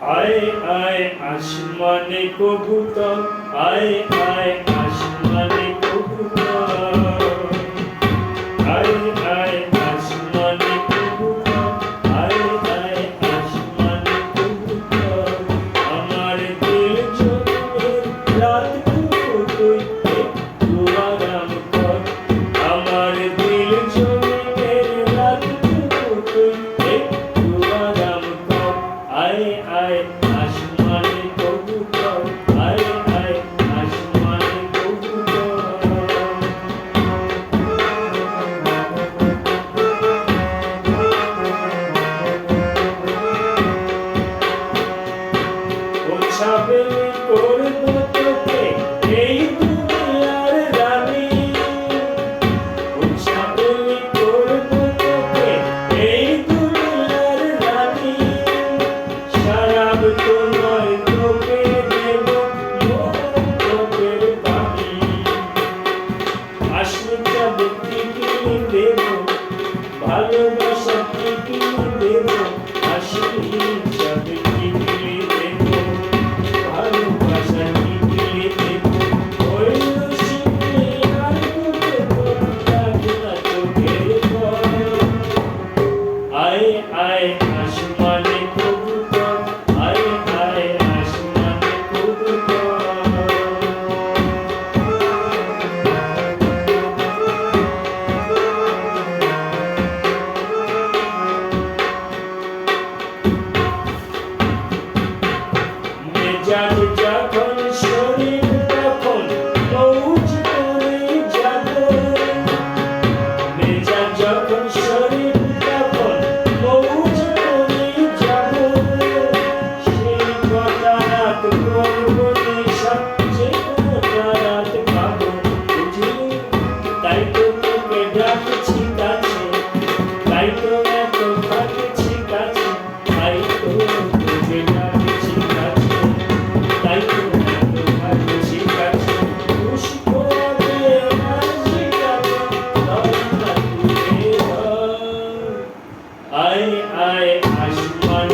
आए आए आसमाने कबूतर, आए आए आसमाने कबूतर, आए आए आसमाने कबूतर, आए आए आसमाने कबूतर, हमारे दिल जमे रात को तुई तू आराम कर, हमारे दिल जमे रात को तुई तू आराम कर, आए आए आसमाने कबूतर, आए आए आसमाने कबूतर। ও ছাবেলি করব তোকে এই দুনিয়ার রানী, ও ছাবেলি করব তোকে এই দুনিয়ার রানী, শরাব তো নয় তোকে দেব মোহব্বতের পানি, আসলে যাবে কি কিনে দেব, ভালোবাসা কি কিনে দেব, আসলে যাবে কি কিনে দেব, ভালোবাসা কি কিনে দেব, ওই রসিকে আর তোকে লাগে না চোখের জল। আয় আয় আসমানে কবুতর, আয় আয় আসমানে কবুতর। মেজাজ যখন শরীর তখন মৌজ করে যাবে, মেজাজ যখন শরীর তখন মৌজ করে যাবে, সেই কটা রাত করবো নেশা, সেই কটা রাত পাবো বুঝলি, তাই তো তোকে ডাকছি কাছে, তাই তো এত থাকছি কাছে, তাই তো তোকে ডাকছি কাছে, তাই তো এত থাকছি কাছে, খুশি করে হাসি কাছে, দরজা খুলে দাও। আয় আয় আসমান